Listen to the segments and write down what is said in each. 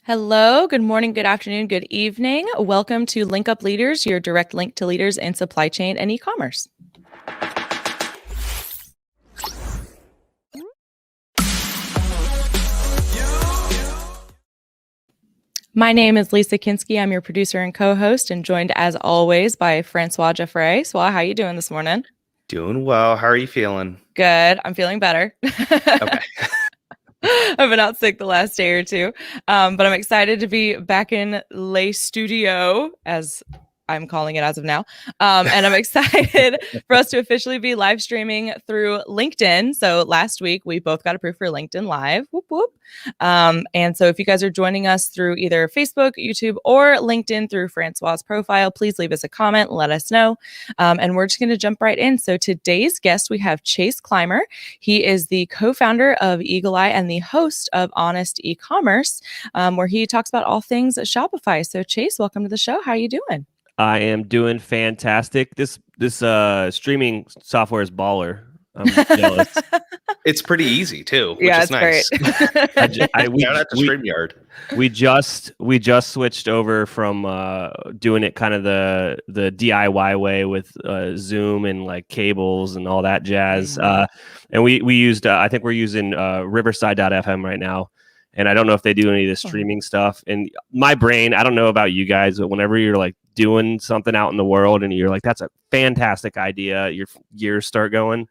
Hello, good morning, good afternoon, good evening. Welcome to Link Up Leaders, your direct link to leaders in supply chain and e-commerce. My name is Lisa Kinski. I'm your producer and co-host, and joined as always by Francois Jeffrey. Swah, how are you doing this morning? Doing well. How are you feeling? Good. I'm feeling better. Okay. I've been out sick the last day or two, but I'm excited to be back in Le Studio, as I'm calling it as of now. And I'm excited for us to officially be live streaming through LinkedIn. So last week, we both got approved for LinkedIn Live. Whoop, whoop. And so if you guys are joining us through either Facebook, YouTube, or LinkedIn through Francois's profile, please leave us a comment, let us know. And we're just going to jump right in. So today's guest, we have Chase Clymer. He is the co-founder of Eagle Eye and the host of Honest Ecommerce, where he talks about all things Shopify. So Chase, welcome to the show. How are you doing? I am doing fantastic. This streaming software is baller. I'm jealous. It's pretty easy too, which Yeah, is nice. Great. We don't have to StreamYard. We just switched over from doing it kind of the DIY way with Zoom and like cables and all that jazz. And we used I think we're using Riverside.fm right now. And I don't know if they do any of the streaming stuff. And my brain, I don't know about you guys, but whenever you're like doing something out in the world and you're like, that's a fantastic idea, your gears start going.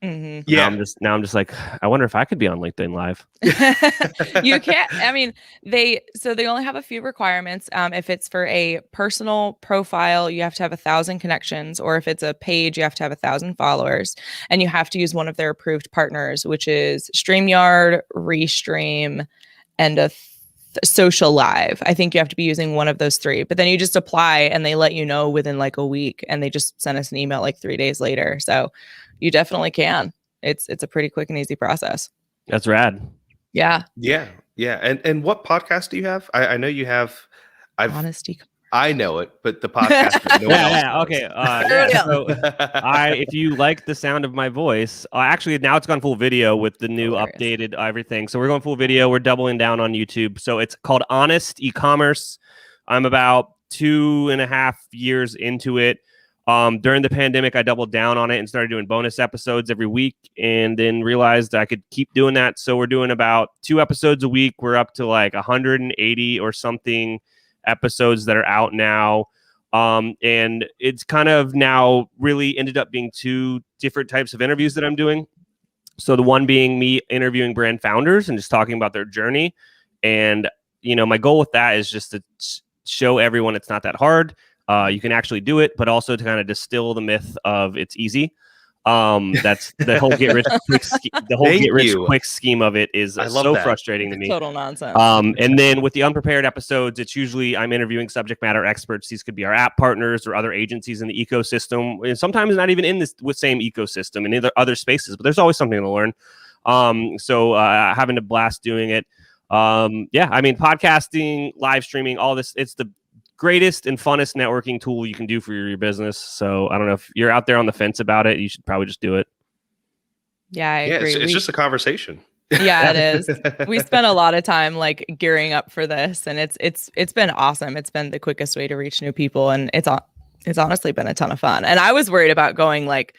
Mm-hmm. Yeah. Now I'm just like, I wonder if I could be on LinkedIn Live. You can't. I mean, they only have a few requirements. If it's for a personal profile, you have to have 1,000 connections, or if it's a page, you have to have 1,000 followers, and you have to use one of their approved partners, which is StreamYard, Restream, and Social Live. I think you have to be using one of those three, but then you just apply and they let you know within like a week, and they just send us an email like 3 days later. So you definitely can. It's a pretty quick and easy process. That's rad. Yeah. And what podcast do you have? I know you have. Honest Ecommerce. I know it, but the podcast. Okay. So if you like the sound of my voice, actually now it's gone full video with the new updated everything. So we're going full video. We're doubling down on YouTube. So it's called Honest Ecommerce. I'm about 2.5 years into it. During the pandemic, I doubled down on it and started doing bonus episodes every week, and then realized I could keep doing that. So we're doing about 2 episodes a week. We're up to like 180 or something episodes that are out now. And it's kind of now really ended up being 2 different types of interviews that I'm doing. So the one being me interviewing brand founders and just talking about their journey. And, my goal with that is just to show everyone it's not that hard. You can actually do it, but also to kind of distill the myth of it's easy. That's the whole get rich quick scheme of it is so frustrating to me. Total nonsense. And then with the unprepared episodes, it's usually I'm interviewing subject matter experts. These could be our app partners or other agencies in the ecosystem, and sometimes not even in this same ecosystem and other spaces, but there's always something to learn. So having a blast doing it. Podcasting, live streaming, all this, it's the greatest and funnest networking tool you can do for your business. So I don't know if you're out there on the fence about it, you should probably just do it. Yeah, I agree. It's just a conversation. Yeah, it is. We spent a lot of time like gearing up for this, and it's been awesome. It's been the quickest way to reach new people, and it's honestly been a ton of fun. And I was worried about going like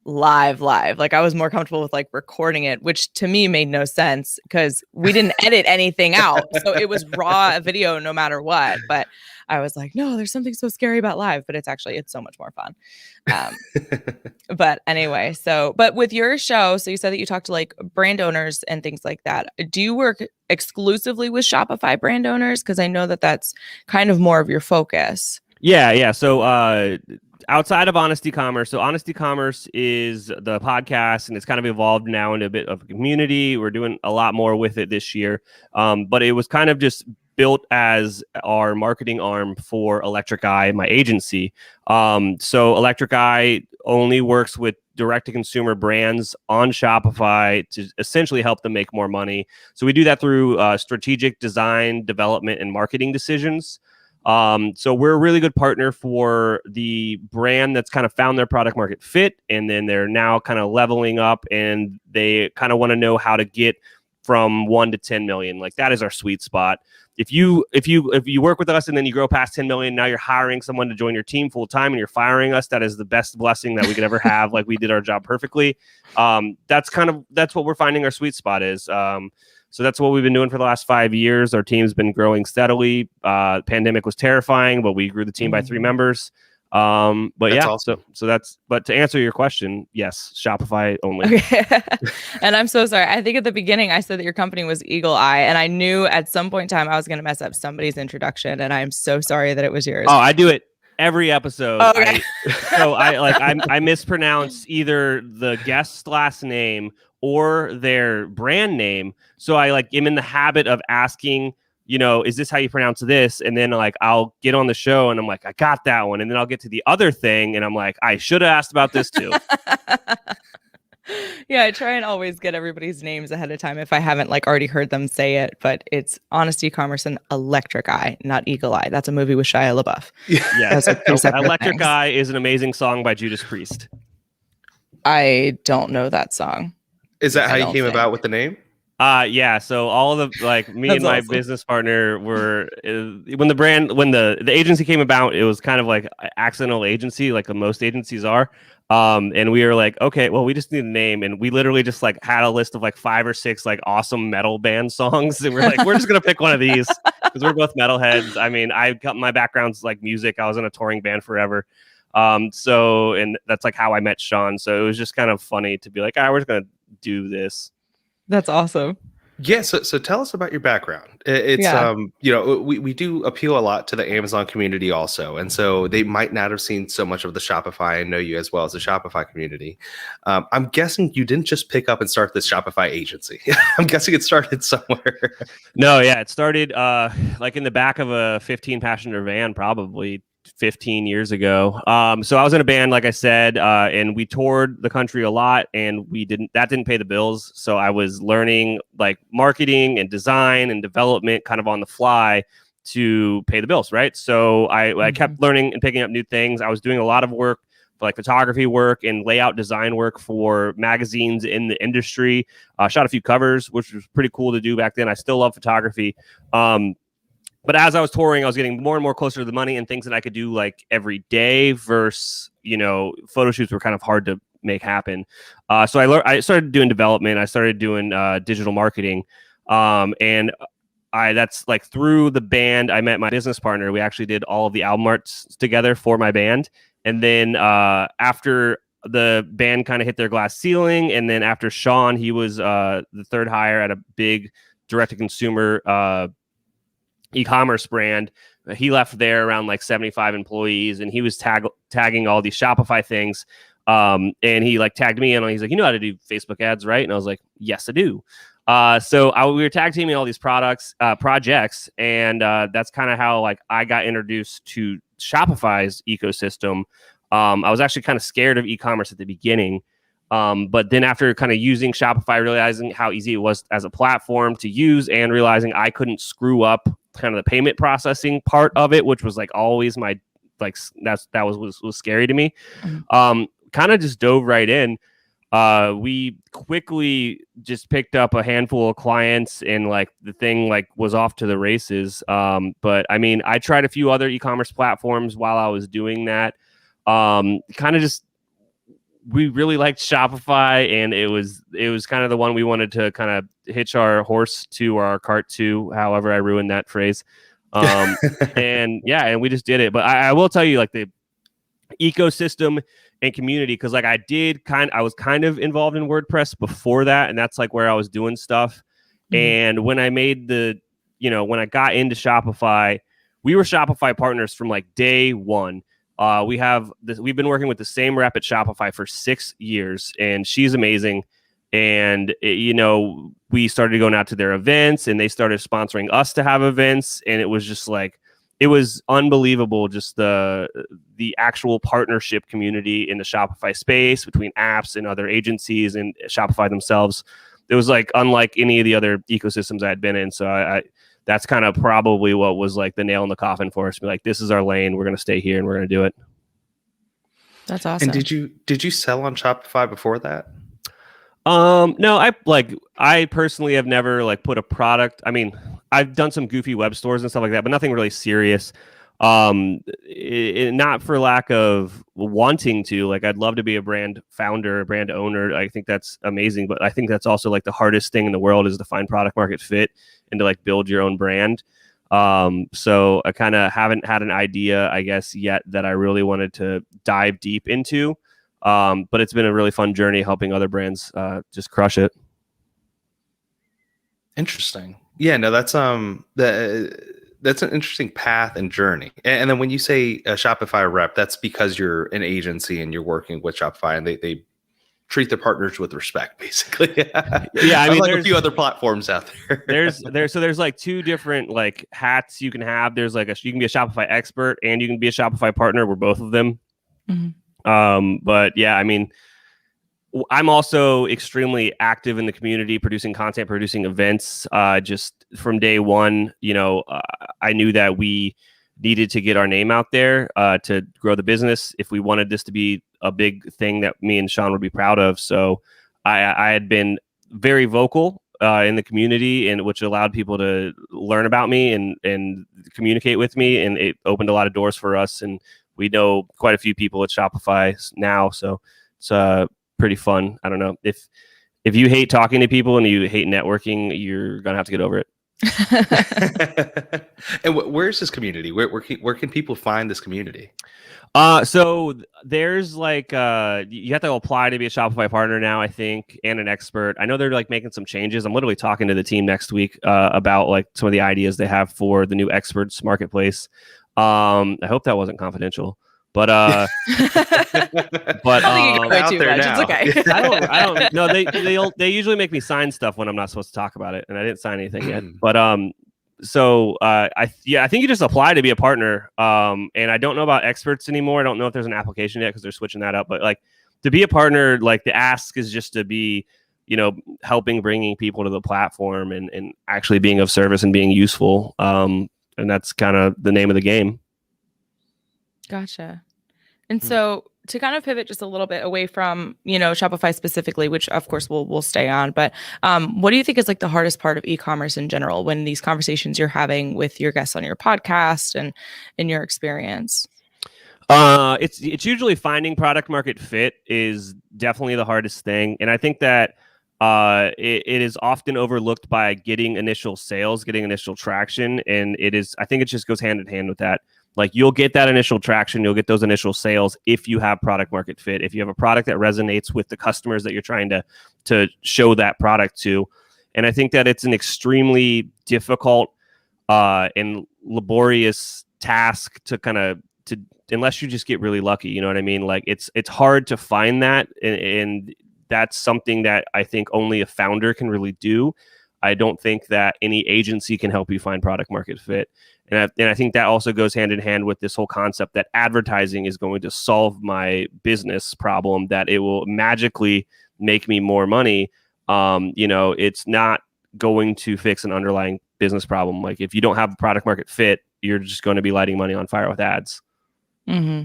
live. Like I was more comfortable with like recording it, which to me made no sense because we didn't edit anything out. So it was raw video no matter what. But I was like, no, there's something so scary about live, but it's so much more fun. But anyway, but with your show, so you said that you talk to like brand owners and things like that. Do you work exclusively with Shopify brand owners? Because I know that that's kind of more of your focus. Yeah. So outside of Honest Ecommerce, so Honest Ecommerce is the podcast, and it's kind of evolved now into a bit of a community. We're doing a lot more with it this year, but it was kind of just built as our marketing arm for Electric Eye, my agency. So Electric Eye only works with direct-to-consumer brands on Shopify to essentially help them make more money. So we do that through strategic design, development, and marketing decisions. So we're a really good partner for the brand that's kind of found their product market fit, and then they're now kind of leveling up, and they kind of want to know how to get from 1 to 10 million. Like that is our sweet spot. If you work with us and then you grow past 10 million, now you're hiring someone to join your team full time and you're firing us. That is the best blessing that we could ever have. Like we did our job perfectly. That's what we're finding our sweet spot is. So that's what we've been doing for the last 5 years. Our team's been growing steadily. Pandemic was terrifying, but we grew the team by 3 members. But that's yeah, awesome. But to answer your question, yes, Shopify only. Okay. And I'm so sorry. I think at the beginning I said that your company was Eagle Eye, and I knew at some point in time I was going to mess up somebody's introduction, and I'm so sorry that it was yours. Oh, I do it every episode. Okay. I mispronounce either the guest's last name or their brand name. So I am in the habit of asking, is this how you pronounce this? And then I'll get on the show and I'm like, I got that one. And then I'll get to the other thing and I'm like, I should have asked about this too. Yeah, I try and always get everybody's names ahead of time if I haven't already heard them say it. But it's Honest Ecommerce and Electric Eye, not Eagle Eye. That's a movie with Shia LaBeouf. Yeah, Electric Eye is an amazing song by Judas Priest. I don't know that song. Is that how you came about with the name? Yeah. So all of the me and my business partner were when the agency came about, it was kind of like an accidental agency, like most agencies are. And we were like, okay, well, we just need a name, and we literally just had a list of 5 or 6 awesome metal band songs, and we're like, we're just gonna pick one of these because we're both metalheads. I mean, my background's music. I was in a touring band forever. And that's how I met Sean. So it was just kind of funny to be like, we're just gonna do this. That's awesome. Yeah, so tell us about your background. It's we do appeal a lot to the Amazon community also, and so they might not have seen so much of the Shopify and know you as well as the Shopify community. I'm guessing you didn't just pick up and start this Shopify agency. I'm guessing it started somewhere. No, yeah, it started in the back of a 15-passenger van, probably 15 years ago. So I was in a band, like I said, and we toured the country a lot, and that didn't pay the bills. So I was learning marketing and design and development kind of on the fly to pay the bills, right? So I kept learning and picking up new things. I was doing a lot of work, photography work and layout design work for magazines in the industry. Shot a few covers, which was pretty cool to do back then. I still love photography. But as I was touring, I was getting more and more closer to the money and things that I could do every day versus, photo shoots were kind of hard to make happen. So I started doing development. I started doing digital marketing. And that's through the band, I met my business partner. We actually did all of the album arts together for my band. And then after the band kind of hit their glass ceiling, and then after Sean, he was the third hire at a big direct-to-consumer e-commerce brand. He left there around 75 employees, and he was tagging all these Shopify things. And he tagged me in, and he's like, you know how to do Facebook ads, right? And I was like, yes, I do. So we were tag teaming all these projects, and that's kind of how I got introduced to Shopify's ecosystem. I was actually kind of scared of e-commerce at the beginning. But then after kind of using Shopify, realizing how easy it was as a platform to use, and realizing I couldn't screw up kind of the payment processing part of it, which was always my that was scary to me. Kind of just dove right in. We quickly just picked up a handful of clients, and the thing was off to the races. But I mean, I tried a few other e-commerce platforms while I was doing that. We really liked Shopify, and it was kind of the one we wanted to kind of hitch our horse to, or our cart to, however I ruined that phrase. And we just did it. But I will tell you, the ecosystem and community, because I was kind of involved in WordPress before that, and that's where I was doing stuff. And when I made when I got into Shopify, we were Shopify partners from day one. We've been working with the same rep at Shopify for 6 years, and she's amazing. And we started going out to their events, and they started sponsoring us to have events, and it was just it was unbelievable, just the actual partnership community in the Shopify space between apps and other agencies and Shopify themselves. It was unlike any of the other ecosystems I had been in. So I that's kind of probably what was the nail in the coffin for us. Be this is our lane. We're going to stay here, and we're going to do it. That's awesome. And did you sell on Shopify before that? No, I personally have never like put a product. I mean, I've done some goofy web stores and stuff like that, but nothing really serious. Not for lack of wanting to. Like, I'd love to be a brand founder, a brand owner. I think that's amazing, but I think that's also like the hardest thing in the world is to find product market fit and to like build your own brand. So I kind of haven't had an idea, I guess, yet that I really wanted to dive deep into. But it's been a really fun journey helping other brands just crush it. Interesting. Yeah, no, that's that's an interesting path and journey. And then when you say a Shopify rep, that's because you're an agency and you're working with Shopify, and they treat their partners with respect, basically. Yeah, I mean, like a few other platforms out there. there's like two different like hats you can have. There's like you can be a Shopify expert and you can be a Shopify partner. We're both of them. Mm-hmm. But yeah, I mean, I'm also extremely active in the community, producing content, producing events. Just from day one, I knew that we needed to get our name out there to grow the business if we wanted this to be a big thing that me and Sean would be proud of. So I had been very vocal in the community, and which allowed people to learn about me and communicate with me, and it opened a lot of doors for us. And we know quite a few people at Shopify now, so it's pretty fun. I don't know if you hate talking to people and you hate networking, you're gonna have to get over it. And where's this community? Where can people find this community? So there's like you have to apply to be a Shopify partner now, I think, and an expert. I know they're like making some changes. I'm literally talking to the team next week about like some of the ideas they have for the new experts marketplace. I hope that wasn't confidential. But I think you got way too much. It's okay. I don't know. They usually make me sign stuff when I'm not supposed to talk about it, and I didn't sign anything yet. But I think you just apply to be a partner. And I don't know about experts anymore. I don't know if there's an application yet because they're switching that up. But like to be a partner, like the ask is just to be, helping bringing people to the platform and actually being of service and being useful. And that's kind of the name of the game. Gotcha. And so to kind of pivot just a little bit away from, Shopify specifically, which of course we'll stay on, but what do you think is like the hardest part of e-commerce in general when these conversations you're having with your guests on your podcast and in your experience? It's usually finding product market fit is definitely the hardest thing. And I think that it is often overlooked by getting initial sales, getting initial traction. And I think it just goes hand in hand with that. Like you'll get that initial traction, you'll get those initial sales if you have product market fit, if you have a product that resonates with the customers that you're trying to show that product to. And I think that it's an extremely difficult and laborious task to unless you just get really lucky, you know what I mean? Like it's hard to find that, and that's something that I think only a founder can really do. I don't think that any agency can help you find product market fit. And I think that also goes hand in hand with this whole concept that advertising is going to solve my business problem, that it will magically make me more money. It's not going to fix an underlying business problem. Like if you don't have a product market fit, you're just going to be lighting money on fire with ads. Mm-hmm.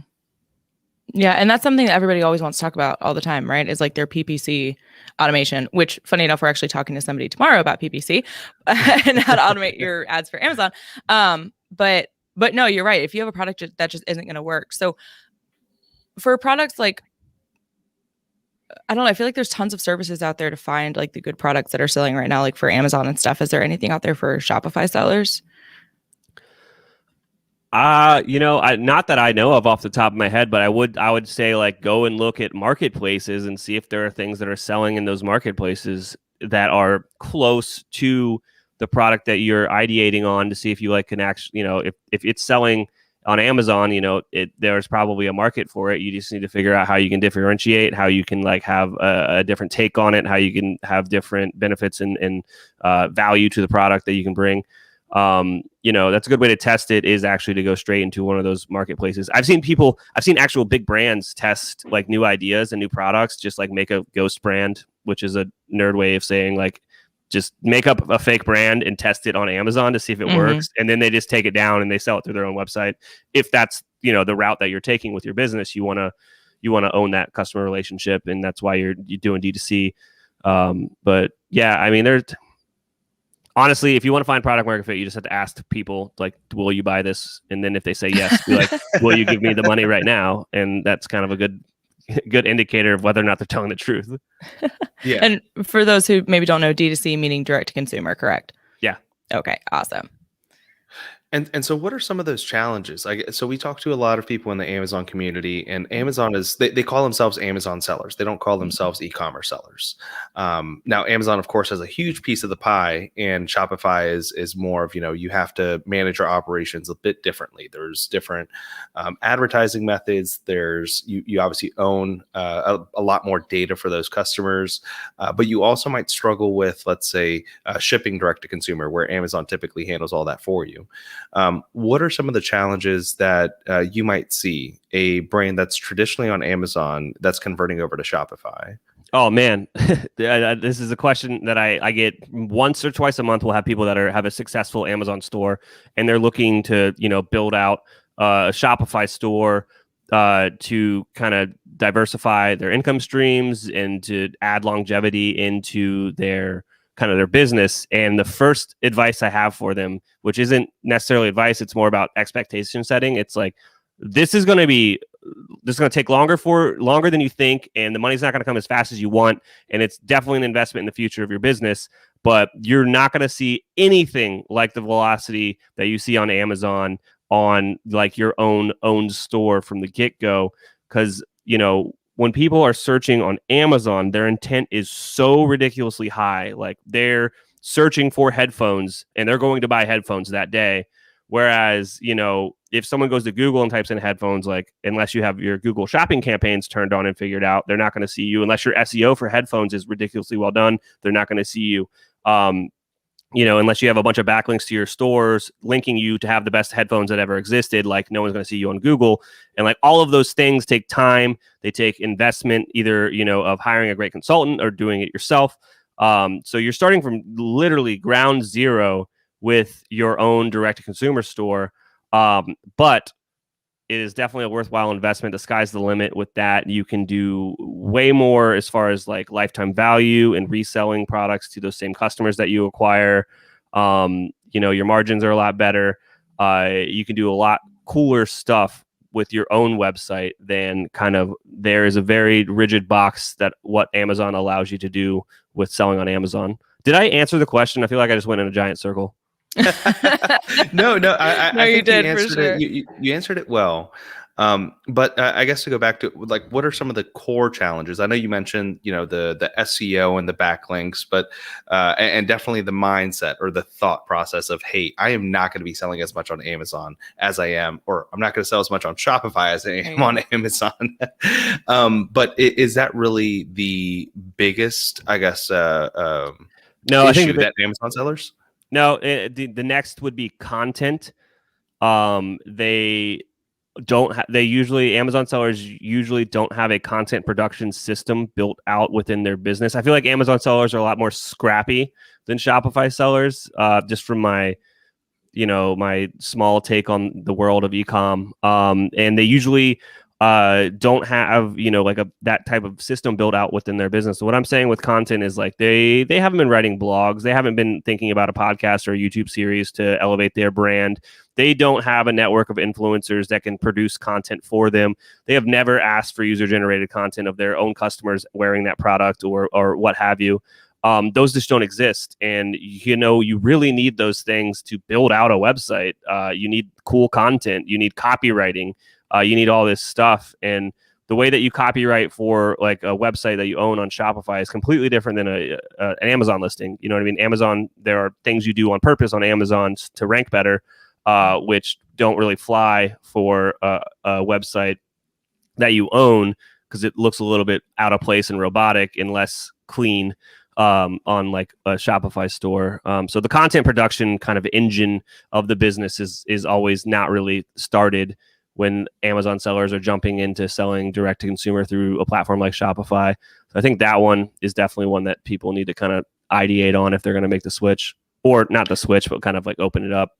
Yeah. And that's something that everybody always wants to talk about all the time, right? Is like their PPC automation, which funny enough, we're actually talking to somebody tomorrow about PPC and how to automate your ads for Amazon. But no, you're right. If you have a product that just isn't going to work. So for products like, I don't know, I feel like there's tons of services out there to find like the good products that are selling right now, like for Amazon and stuff. Is there anything out there for Shopify sellers? Not that I know of off the top of my head, but I would say like go and look at marketplaces and see if there are things that are selling in those marketplaces that are close to the product that you're ideating on, to see if you like can actually, if it's selling on Amazon, there's probably a market for it. You just need to figure out how you can differentiate, how you can like have a different take on it, how you can have different benefits and value to the product that you can bring. That's a good way to test it, is actually to go straight into one of those marketplaces. I've seen actual big brands test like new ideas and new products, just like make a ghost brand, which is a nerd way of saying like just make up a fake brand and test it on Amazon to see if it works. And then they just take it down and they sell it through their own website. If that's, the route that you're taking with your business, you want to own that customer relationship. And that's why you're doing D2C. But yeah, I mean, there's honestly, if you want to find product market fit, you just have to ask people, like, will you buy this? And then if they say yes, be like, will you give me the money right now? And that's kind of a good indicator of whether or not they're telling the truth. Yeah. And for those who maybe don't know, D2C meaning direct to consumer, correct? Yeah. Okay, awesome. And so what are some of those challenges? So we talk to a lot of people in the Amazon community, and Amazon is they call themselves Amazon sellers. They don't call themselves e-commerce sellers. Now Amazon, of course, has a huge piece of the pie, and Shopify is more of, you have to manage your operations a bit differently. There's different advertising methods. There's you obviously own a lot more data for those customers, but you also might struggle with, let's say, shipping direct to consumer, where Amazon typically handles all that for you. What are some of the challenges that you might see a brand that's traditionally on Amazon that's converting over to Shopify? Oh man, this is a question that I get once or twice a month. We'll have people that have a successful Amazon store, and they're looking to build out a Shopify store to kind of diversify their income streams and to add longevity into their business. And the first advice I have for them, which isn't necessarily advice, it's more about expectation setting. It's like, this is going to take longer than you think, and the money's not going to come as fast as you want, and it's definitely an investment in the future of your business, but you're not going to see anything like the velocity that you see on Amazon on like your own store from the get-go. Because when people are searching on Amazon, their intent is so ridiculously high. Like, they're searching for headphones and they're going to buy headphones that day. Whereas, if someone goes to Google and types in headphones, like, unless you have your Google shopping campaigns turned on and figured out, they're not going to see you. Unless your SEO for headphones is ridiculously well done, they're not going to see you. Unless you have a bunch of backlinks to your stores linking you to have the best headphones that ever existed, like, no one's going to see you on Google. And like, all of those things take time. They take investment, either, of hiring a great consultant or doing it yourself. So you're starting from literally ground zero with your own direct-to-consumer store. But it is definitely a worthwhile investment. The sky's the limit with that. You can do way more as far as like lifetime value and reselling products to those same customers that you acquire. Your margins are a lot better. You can do a lot cooler stuff with your own website than there is a very rigid box that what Amazon allows you to do with selling on Amazon. Did I answer the question? I feel like I just went in a giant circle. No, I you think did, you answered for sure. it. You answered it well. But I guess to go back to, like, what are some of the core challenges? I know you mentioned, the SEO and the backlinks, but and definitely the mindset or the thought process of, hey, I am not going to be selling as much on Amazon as I am, or I'm not going to sell as much on Shopify as I am on Amazon. But is that really the biggest, I guess, no, issue I think that Amazon sellers? No, the next would be content. Amazon sellers usually don't have a content production system built out within their business. I feel like Amazon sellers are a lot more scrappy than Shopify sellers, just from my small take on the world of e-com. And they usually don't have that type of system built out within their business. So what I'm saying with content is, like, they haven't been writing blogs, they haven't been thinking about a podcast or a YouTube series to elevate their brand. They don't have a network of influencers that can produce content for them. They have never asked for user generated content of their own customers wearing that product or what have you. Those just don't exist. And, you really need those things to build out a website. You need cool content, you need copywriting, you need all this stuff. And the way that you copyright for like a website that you own on Shopify is completely different than an Amazon listing. You know what I mean? Amazon, there are things you do on purpose on Amazon to rank better, which don't really fly for a website that you own, because it looks a little bit out of place and robotic and less clean on like a Shopify store. So the content production kind of engine of the business is always not really started when Amazon sellers are jumping into selling direct to consumer through a platform like Shopify. So I think that one is definitely one that people need to kind of ideate on if they're going to make the switch, or not the switch, but kind of like open it up.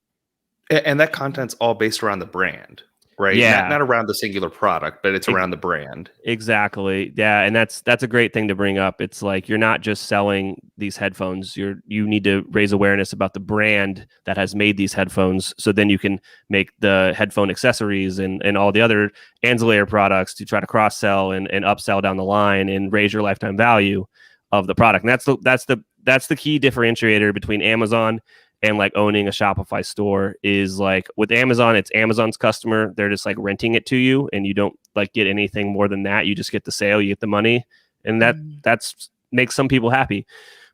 And that content's all based around the brand. right? Yeah. Not around the singular product, but it's around the brand. Exactly. Yeah, and that's a great thing to bring up. It's like you're not just selling these headphones. You need to raise awareness about the brand that has made these headphones, so then you can make the headphone accessories and all the other ancillary products to try to cross sell and upsell down the line and raise your lifetime value of the product. And that's the key differentiator between Amazon and like owning a Shopify store. Is like with Amazon, it's Amazon's customer. They're just like renting it to you, and you don't like get anything more than that. You just get the sale, you get the money, and that's makes some people happy.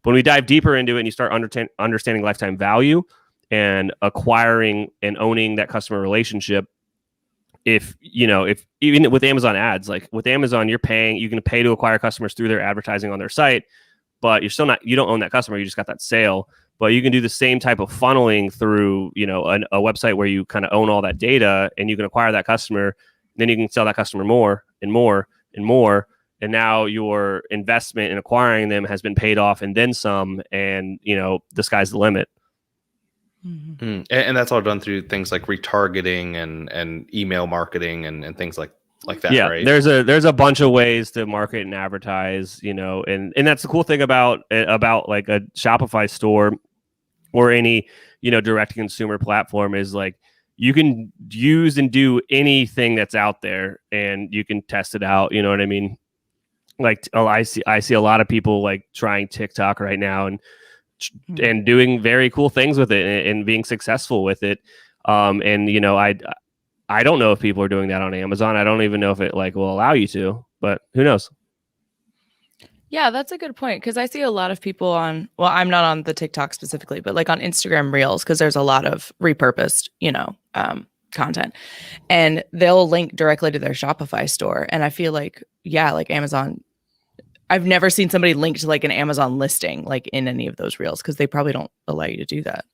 But when we dive deeper into it and you start understanding lifetime value and acquiring and owning that customer relationship, if even with Amazon ads, like with Amazon, you can pay to acquire customers through their advertising on their site, but you don't own that customer. You just got that sale. But you can do the same type of funneling through, a website where you kind of own all that data, and you can acquire that customer. Then you can sell that customer more and more and more. And now your investment in acquiring them has been paid off and then some. And, the sky's the limit. Mm-hmm. And that's all done through things like retargeting and email marketing and things like that, yeah, right? There's a bunch of ways to market and advertise, and that's the cool thing about like a Shopify store or any, direct consumer platform, is like you can use and do anything that's out there and you can test it out. You know what I mean? Like, I see a lot of people like trying TikTok right now and doing very cool things with it and being successful with it. I don't know if people are doing that on Amazon. I don't even know if it like will allow you to, but who knows? Yeah, that's a good point, because I see a lot of people I'm not on the TikTok specifically, but like on Instagram Reels, because there's a lot of repurposed, content, and they'll link directly to their Shopify store. And I feel like, like Amazon, I've never seen somebody link to like an Amazon listing, like in any of those Reels, because they probably don't allow you to do that.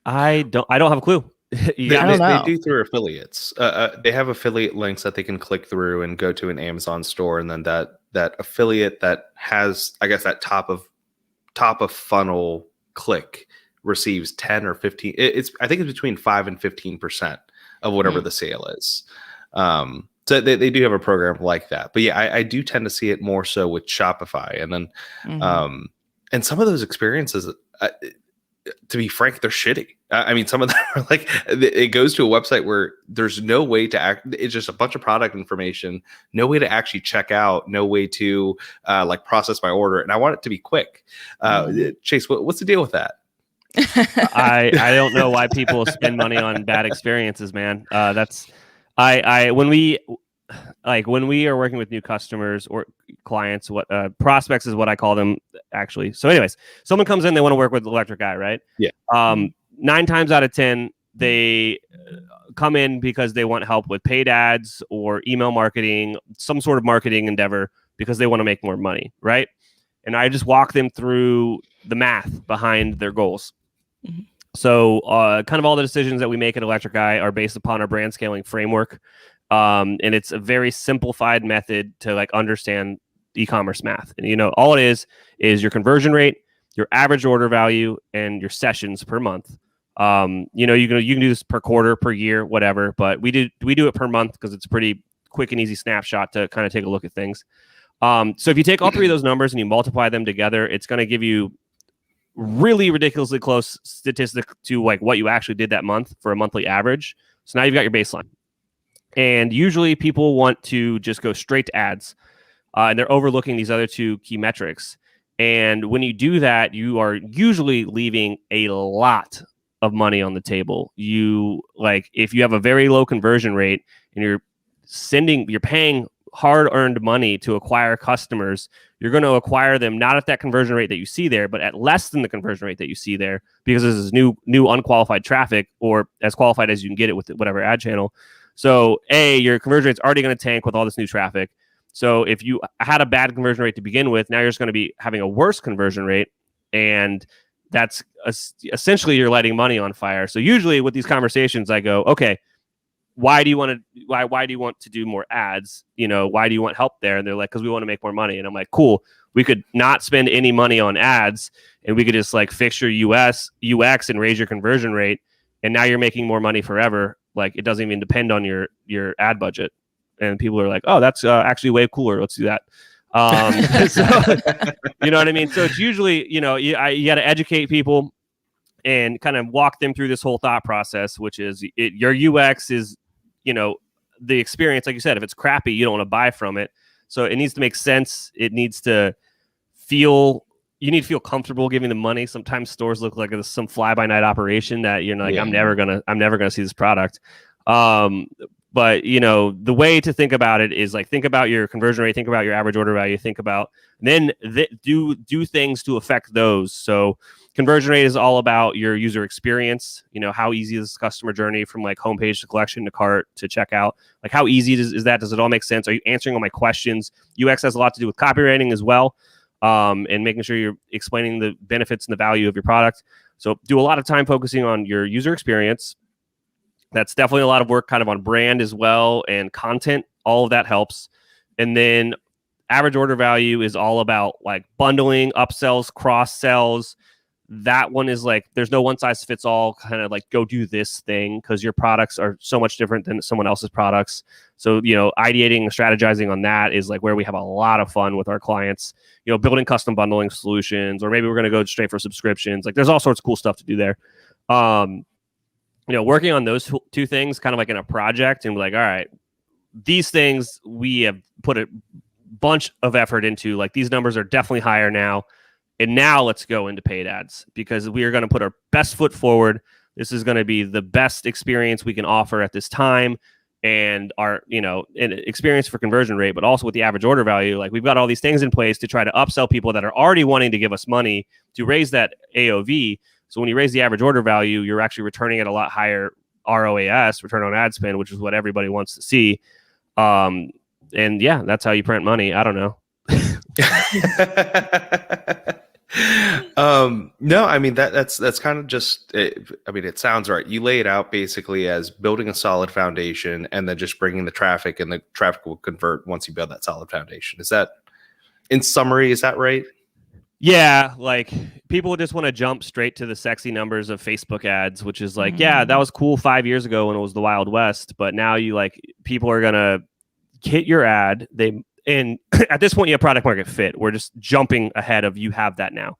I don't have a clue. They do through affiliates. They have affiliate links that they can click through and go to an Amazon store, and then that affiliate that has, I guess, that top of funnel click receives 10 or 15. I think it's between 5 and 15% of whatever the sale is. So they do have a program like that. But yeah, I do tend to see it more so with Shopify, and then and some of those experiences, to be frank, they're shitty. I mean, some of them are like, it goes to a website where there's no way to it's just a bunch of product information, no way to actually check out, no way to like process my order. And I want it to be quick. Chase, what's the deal with that? I don't know why people spend money on bad experiences, man. When we are working with new customers or clients, what prospects is what I call them, actually. So anyways, someone comes in, they want to work with the electric guy, right? Yeah. 9 times out of 10, they come in because they want help with paid ads or email marketing, some sort of marketing endeavor, because they want to make more money, right? And I just walk them through the math behind their goals. Mm-hmm. So kind of all the decisions that we make at Electric Eye are based upon our brand scaling framework. And it's a very simplified method to like understand e-commerce math. And all it is your conversion rate, your average order value, and your sessions per month. You can do this per quarter, per year, whatever, but we do it per month because it's a pretty quick and easy snapshot to kind of take a look at things. So if you take all three of those numbers and you multiply them together, it's going to give you really ridiculously close statistic to like what you actually did that month for a monthly average. So now you've got your baseline. And usually people want to just go straight to ads, and they're overlooking these other two key metrics. And when you do that, you are usually leaving a lot of money on the table. If you have a very low conversion rate and you're paying hard-earned money to acquire customers, you're going to acquire them not at that conversion rate that you see there, but at less than the conversion rate that you see there, because this is new unqualified traffic, or as qualified as you can get it with whatever ad channel. So your conversion rate's already going to tank with all this new traffic. So if you had a bad conversion rate to begin with, now you're just going to be having a worse conversion rate, and that's essentially you're lighting money on fire. So usually with these conversations, I go, okay, why do you want to do more ads? Why do you want help there? And they're like, because we want to make more money. And I'm like, cool. We could not spend any money on ads, and we could just like fix your UX and raise your conversion rate, and now you're making more money forever. Like, it doesn't even depend on your ad budget. And people are like, oh, that's actually way cooler. Let's do that. So, you know what I mean? So it's usually, you got to educate people and kind of walk them through this whole thought process, which is your UX is, the experience. Like you said, if it's crappy, you don't want to buy from it. So it needs to make sense. It needs to you need to feel comfortable giving them money. Sometimes stores look like it's some fly by night operation that you're like, I'm never gonna see this product. But the way to think about it is like, think about your conversion rate, think about your average order value, think about then do things to affect those. So conversion rate is all about your user experience. How easy is this customer journey from like homepage to collection to cart to checkout? Like, how easy is that? Does it all make sense? Are you answering all my questions? UX has a lot to do with copywriting as well, and making sure you're explaining the benefits and the value of your product. So do a lot of time focusing on your user experience. That's definitely a lot of work kind of on brand as well, and content. All of that helps. And then average order value is all about like bundling, upsells, cross sells. That one is like, there's no one size fits all, kind of like go do this thing, because your products are so much different than someone else's products. So, ideating and strategizing on that is like where we have a lot of fun with our clients, building custom bundling solutions, or maybe we're going to go straight for subscriptions. Like, there's all sorts of cool stuff to do there. Working on those two things kind of like in a project, and be like, all right, these things we have put a bunch of effort into, like these numbers are definitely higher now. And now let's go into paid ads, because we are going to put our best foot forward. This is going to be the best experience we can offer at this time. And our, an experience for conversion rate, but also with the average order value. Like, we've got all these things in place to try to upsell people that are already wanting to give us money to raise that AOV. So when you raise the average order value, you're actually returning at a lot higher ROAS, return on ad spend, which is what everybody wants to see. And yeah, that's how you print money. I don't know. No, I mean, that's kind of just it. I mean, it sounds right. You lay it out basically as building a solid foundation, and then just bringing the traffic, and the traffic will convert once you build that solid foundation. Is that, in summary, is that right? Yeah, like, people just want to jump straight to the sexy numbers of Facebook ads, which is like, yeah, that was cool 5 years ago when it was the Wild West, but now people are gonna hit your ad. And at this point, you have product market fit. We're just jumping ahead of, you have that now.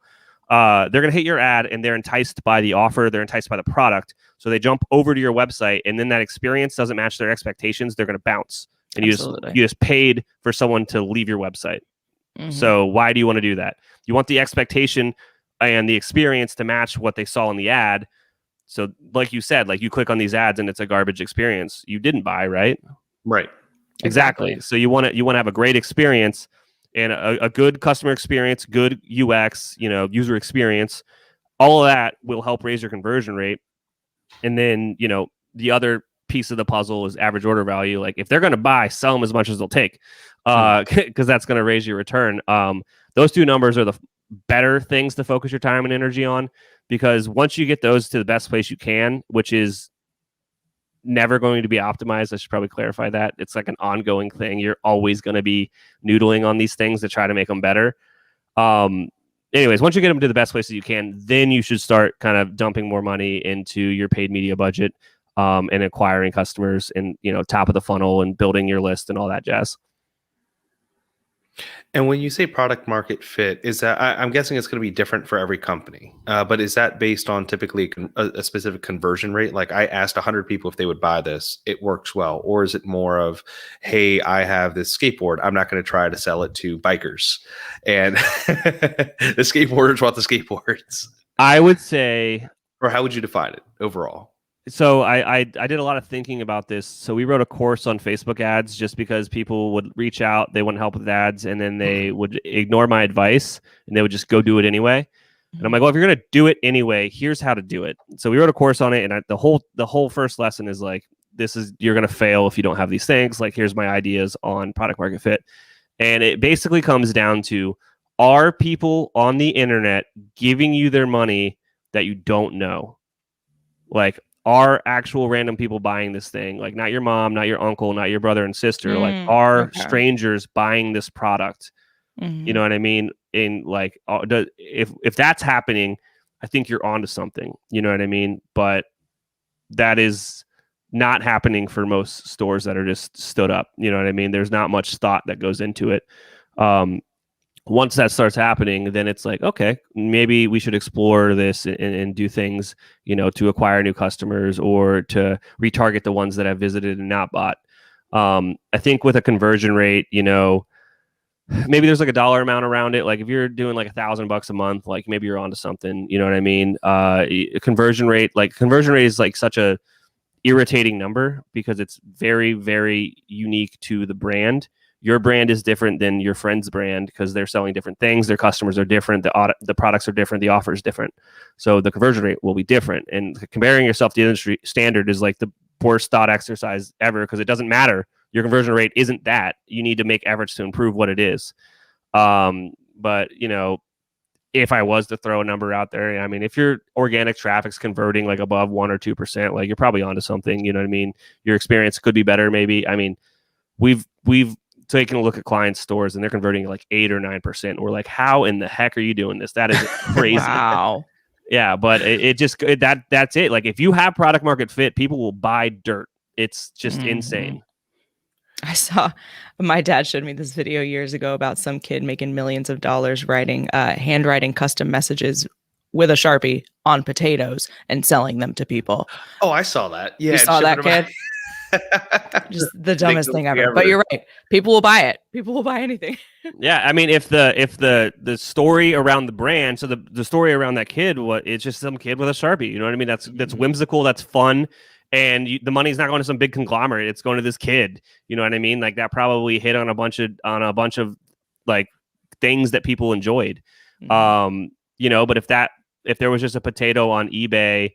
They're going to hit your ad, and they're enticed by the offer. They're enticed by the product. So they jump over to your website, and then that experience doesn't match their expectations. They're going to bounce. And you just paid for someone to leave your website. Mm-hmm. So why do you want to do that? You want the expectation and the experience to match what they saw in the ad. So like you said, like, you click on these ads and it's a garbage experience. You didn't buy, right? Right. Exactly. So you want to have a great experience, and a good customer experience, good UX, user experience. All of that will help raise your conversion rate. And then, the other piece of the puzzle is average order value. Like, if they're going to buy, sell them as much as they'll take, because that's going to raise your return. Those two numbers are the better things to focus your time and energy on, because once you get those to the best place you can, which is never going to be optimized. I should probably clarify that. It's like an ongoing thing. You're always going to be noodling on these things to try to make them better. Anyways, once you get them to the best places you can, then you should start kind of dumping more money into your paid media budget, and acquiring customers, and, top of the funnel, and building your list and all that jazz. And when you say product market fit, is that, I'm guessing it's going to be different for every company, but is that based on typically a specific conversion rate? Like, I asked 100 people if they would buy this, it works well. Or is it more of, hey, I have this skateboard, I'm not going to try to sell it to bikers, and the skateboarders want the skateboards? I would say, or how would you define it overall? So I did a lot of thinking about this. So we wrote a course on Facebook ads, just because people would reach out, they want help with ads, and then they would ignore my advice, and they would just go do it anyway. And I'm like, well, if you're going to do it anyway, here's how to do it. So we wrote a course on it, and the whole first lesson is like, you're going to fail if you don't have these things. Like, here's my ideas on product market fit. And it basically comes down to, are people on the internet giving you their money that you don't know? Like, are actual random people buying this thing? Like, not your mom, not your uncle, not your brother and sister. Like, are strangers buying this product? Mm-hmm. You know what I mean? And like, if that's happening, I think you're onto something. You know what I mean? But that is not happening for most stores that are just stood up. You know what I mean? There's not much thought that goes into it. Once that starts happening, then it's like, okay, maybe we should explore this and do things, to acquire new customers or to retarget the ones that have visited and not bought. I think with a conversion rate, maybe there's like a dollar amount around it. Like if you're doing like $1,000 a month, like maybe you're onto something. You know what I mean? Conversion rate is like such a irritating number because it's very, very unique to the brand. Your brand is different than your friend's brand because they're selling different things. Their customers are different. The products are different. The offer is different. So the conversion rate will be different. And comparing yourself to the industry standard is like the worst thought exercise ever because it doesn't matter. Your conversion rate isn't that. You need to make efforts to improve what it is. But, if I was to throw a number out there, I mean, if your organic traffic's converting like above 1 or 2%, like you're probably onto something. You know what I mean? Your experience could be better, maybe. I mean, we've taken a look at client stores and they're converting like 8 or 9%. We're like, how in the heck are you doing this? That is crazy. Wow. Yeah, but that's it. Like if you have product market fit, people will buy dirt. It's just insane. I saw my dad showed me this video years ago about some kid making millions of dollars writing handwriting custom messages with a Sharpie on potatoes and selling them to people. Oh, I saw that. Yeah, you saw that kid. Just the dumbest thing ever. But you're right. People will buy it. People will buy anything. Yeah, I mean, if the story around the brand, so the story around that kid, it's just some kid with a Sharpie. You know what I mean? That's whimsical. That's fun. And the money's not going to some big conglomerate. It's going to this kid. You know what I mean? Like that probably hit on a bunch of like things that people enjoyed. But if there was just a potato on eBay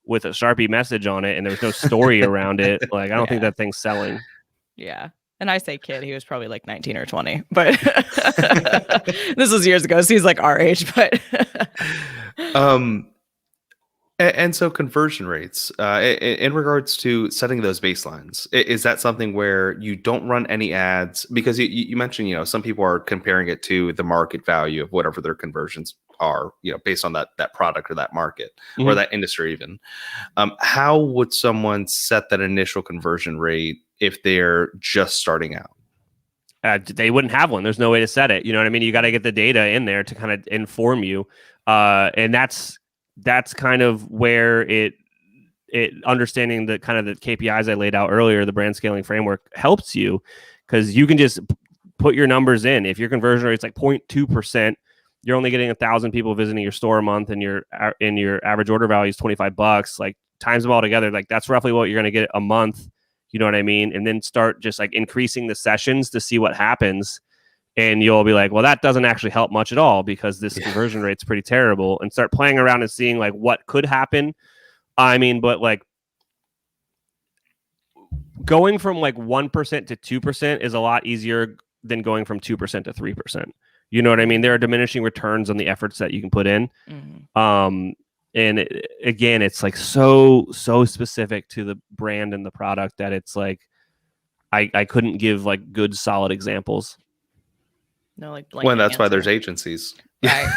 with a Sharpie message on it and there was no story around it, like I don't think that thing's selling. Yeah. And I say kid, he was probably like 19 or 20, but this was years ago. So he's like our age, but and so conversion rates, in regards to setting those baselines, is that something where you don't run any ads? Because you mentioned, some people are comparing it to the market value of whatever their conversions are, based on that product or that market or that industry even. How would someone set that initial conversion rate if they're just starting out? They wouldn't have one. There's no way to set it. You know what I mean? You got to get the data in there to kind of inform you. And that's kind of where it understanding the kind of the KPIs I laid out earlier, the brand scaling framework helps you because you can just put your numbers in. If your conversion rate's like 0.2%, you're only getting 1,000 people visiting your store a month and your average order value is $25, like times them all together. Like that's roughly what you're going to get a month. You know what I mean? And then start just like increasing the sessions to see what happens. And you'll be like, well, that doesn't actually help much at all because this conversion rate's pretty terrible, and start playing around and seeing like what could happen. I mean, but like going from like 1% to 2% is a lot easier than going from 2% to 3%. You know what I mean? There are diminishing returns on the efforts that you can put in. And again, it's like so specific to the brand and the product that it's like, I couldn't give like good solid examples. No, like when that's why there's agencies. Right.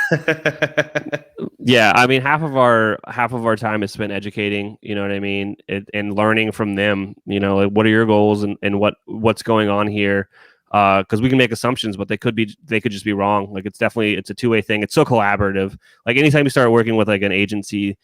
Yeah, I mean, half of our time is spent educating. You know what I mean, and learning from them. Like what are your goals and what's going on here? Because we can make assumptions, but they could just be wrong. Like it's a two-way thing. It's so collaborative. Like anytime you start working with like an agency,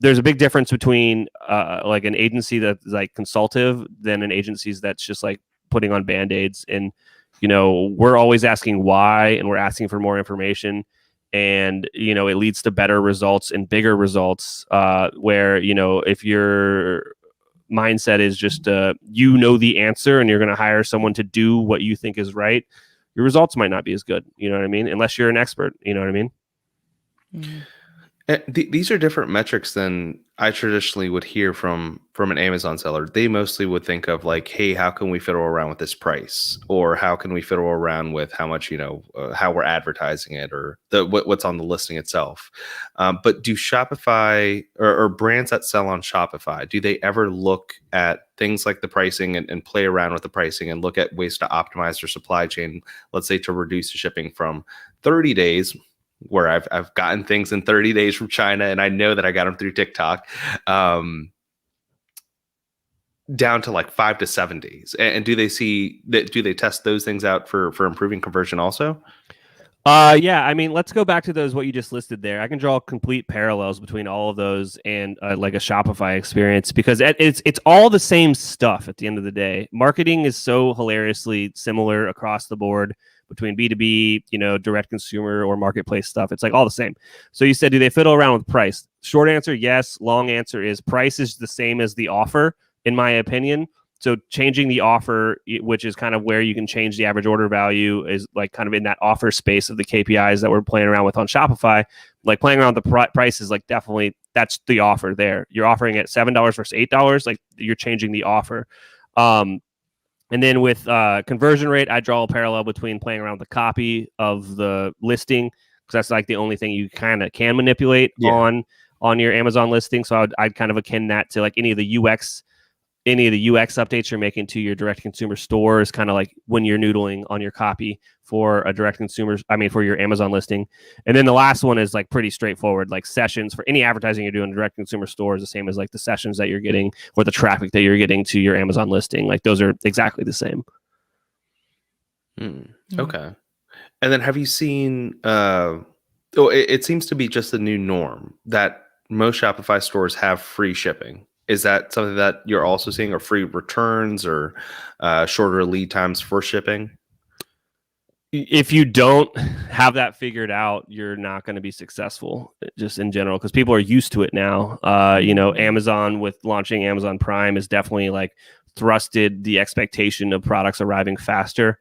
there's a big difference between like an agency that's like consultative than an agency that's just like putting on band-aids. And we're always asking why, and we're asking for more information, and it leads to better results and bigger results. Where if your mindset is just the answer and you're going to hire someone to do what you think is right, your results might not be as good. You know what I mean? Unless you're an expert. You know what I mean? Mm-hmm. These are different metrics than I traditionally would hear from an Amazon seller. They mostly would think of like, hey, how can we fiddle around with this price? Or how can we fiddle around with how much, how we're advertising it, or what's on the listing itself. But do Shopify or brands that sell on Shopify, do they ever look at things like the pricing and play around with the pricing and look at ways to optimize their supply chain, let's say to reduce the shipping from 30 days, where I've gotten things in 30 days from China, and I know that I got them through TikTok, down to like 5 to 7 days. And do they see that? Do they test those things out for improving conversion also? Yeah, I mean, let's go back to those what you just listed there. I can draw complete parallels between all of those and like a Shopify experience, because it's all the same stuff at the end of the day. Marketing is so hilariously similar across the board between B2B, direct consumer or marketplace stuff. It's like all the same. So you said, do they fiddle around with price? Short answer, yes. Long answer is price is the same as the offer, in my opinion. So changing the offer, which is kind of where you can change the average order value, is like kind of in that offer space of the KPIs that we're playing around with on Shopify. Like playing around with the price is like definitely that's the offer there. You're offering at $7 versus $8. Like you're changing the offer. And then with conversion rate, I draw a parallel between playing around with the copy of the listing, because that's like the only thing you kind of can manipulate on your Amazon listing. So I'd kind of akin that to like any of the UX updates you're making to your direct consumer store is kind of like when you're noodling on your copy for a for your Amazon listing. And then the last one is like pretty straightforward, like sessions for any advertising you're doing direct consumer store is the same as like the sessions that you're getting or the traffic that you're getting to your Amazon listing. Like those are exactly the same. Okay. And then have you seen, it seems to be just the new norm that most Shopify stores have free shipping. Is that something that you're also seeing, or free returns, or shorter lead times for shipping? If you don't have that figured out, you're not going to be successful just in general, because people are used to it now. Amazon with launching Amazon Prime is definitely like thrusted the expectation of products arriving faster.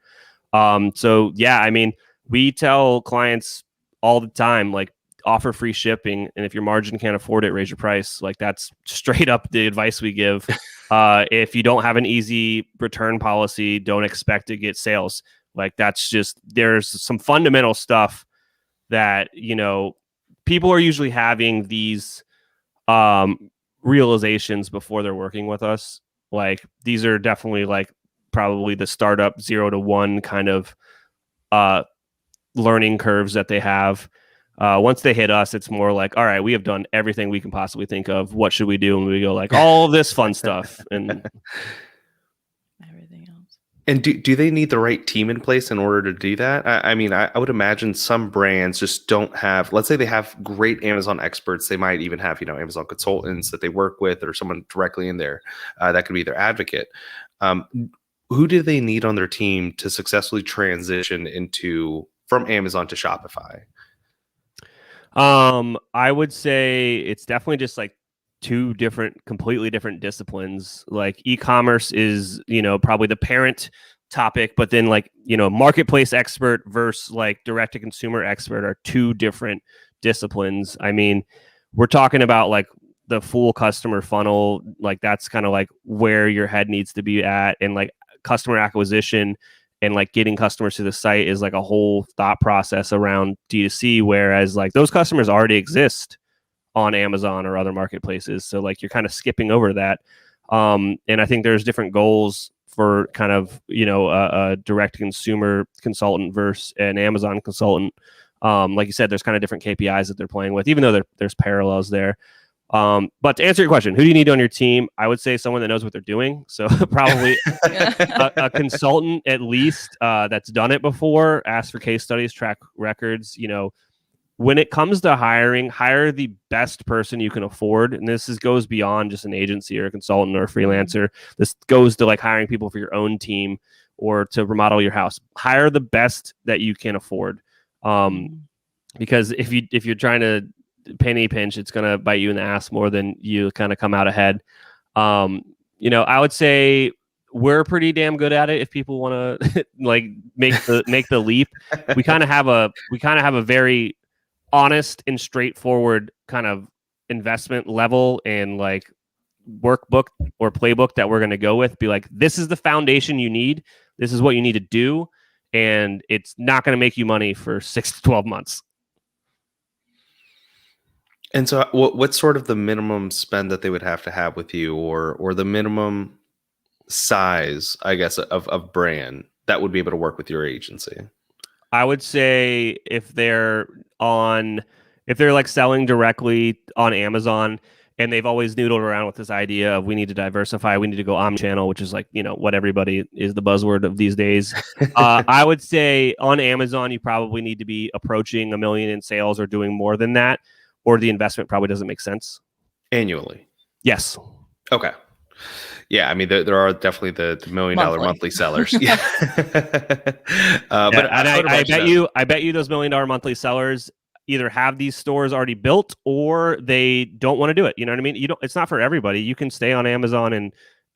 So yeah, I mean, we tell clients all the time, like, offer free shipping, and if your margin can't afford it, raise your price. Like that's straight up the advice we give. If you don't have an easy return policy, don't expect to get sales. Like that's just, there's some fundamental stuff that people are usually having these realizations before they're working with us. Like these are definitely like probably the startup 0 to 1 kind of learning curves that they have. Once they hit us, it's more like, all right, we have done everything we can possibly think of. What should we do? And we go like all of this fun stuff and everything else. And do they need the right team in place in order to do that? I mean, I would imagine some brands just don't have, let's say they have great Amazon experts. They might even have, Amazon consultants that they work with, or someone directly in there that could be their advocate. Who do they need on their team to successfully transition from Amazon to Shopify? I would say it's definitely just like two completely different disciplines. Like e-commerce is, probably the parent topic, but then like, marketplace expert versus like direct to consumer expert are two different disciplines. I mean, we're talking about like the full customer funnel. Like that's kind of like where your head needs to be at, and like customer acquisition and like getting customers to the site is like a whole thought process around D2C, whereas like those customers already exist on Amazon or other marketplaces. So like you're kind of skipping over that. And I think there's different goals for kind of, a direct consumer consultant versus an Amazon consultant. Like you said, there's kind of different KPIs that they're playing with, even though there's parallels there. But to answer your question, who do you need on your team? I would say someone that knows what they're doing. So probably a consultant at least that's done it before, ask for case studies, track records. When it comes to hiring, hire the best person you can afford. And this goes beyond just an agency or a consultant or a freelancer. This goes to like hiring people for your own team or to remodel your house. Hire the best that you can afford. Because if you're trying to penny pinch, it's going to bite you in the ass more than you kind of come out ahead. I would say we're pretty damn good at it. If people want to like make the leap, we kind of have a very honest and straightforward kind of investment level and like workbook or playbook that we're going to go with. Be like, this is the foundation you need. This is what you need to do. And it's not going to make you money for 6 to 12 months. And so what's sort of the minimum spend that they would have to have with you, or the minimum size, I guess, of brand that would be able to work with your agency? I would say if they're like selling directly on Amazon and they've always noodled around with this idea of we need to diversify, we need to go omnichannel, which is like, what everybody is the buzzword of these days. I would say on Amazon, you probably need to be approaching $1 million in sales or doing more than that, or the investment probably doesn't make sense. Annually? Yes. Okay. Yeah, I mean, there are definitely the $1 million monthly sellers. Yeah. But I bet you those $1 million monthly sellers either have these stores already built or they don't want to do it. You know what I mean? It's not for everybody. You can stay on Amazon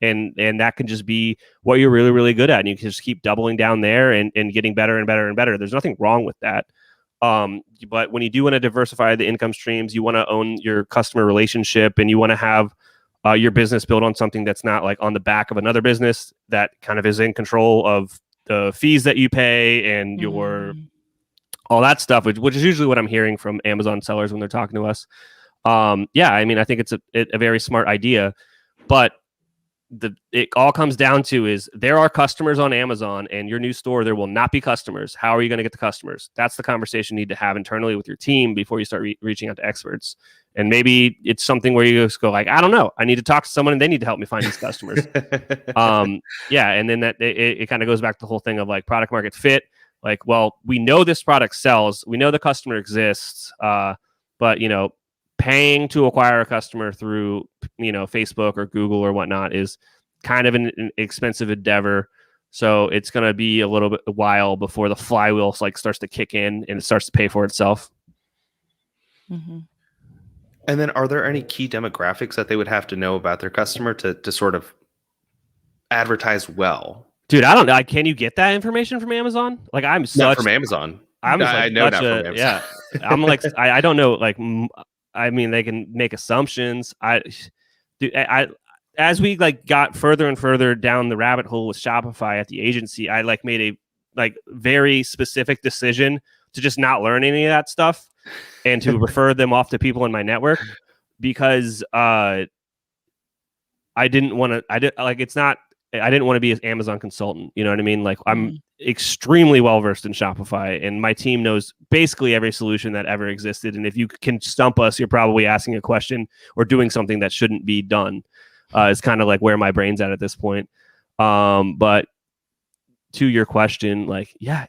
and that can just be what you're really, really good at. And you can just keep doubling down there and getting better and better and better. There's nothing wrong with that. But when you do want to diversify the income streams, you want to own your customer relationship and you want to have your business built on something that's not like on the back of another business that kind of is in control of the fees that you pay and your all that stuff, which is usually what I'm hearing from Amazon sellers when they're talking to us. Yeah, I mean, I think it's a very smart idea, but it all comes down to is there are customers on Amazon and your new store, there will not be customers. How are you going to get the customers? That's the conversation you need to have internally with your team before you start reaching out to experts. And maybe it's something where you just go like, I don't know, I need to talk to someone and they need to help me find these customers. Yeah. And then that it kind of goes back to the whole thing of like product market fit. Like, well, we know this product sells, we know the customer exists, but paying to acquire a customer through, Facebook or Google or whatnot is kind of an expensive endeavor. So it's going to be a while before the flywheel starts to kick in and it starts to pay for itself. Mm-hmm. And then are there any key demographics that they would have to know about their customer to sort of advertise well? Dude, I don't know. Can you get that information from Amazon? Like not from Amazon. I know not from Amazon. Yeah. I'm like, I don't know. Like, I mean, they can make assumptions. As we got further and further down the rabbit hole with Shopify at the agency, I made a very specific decision to just not learn any of that stuff and to refer them off to people in my network because I didn't want to. I didn't want to be an Amazon consultant. You know what I mean? Like I'm extremely well versed in Shopify and my team knows basically every solution that ever existed. And if you can stump us, you're probably asking a question or doing something that shouldn't be done. It's kind of like where my brain's at this point. But to your question,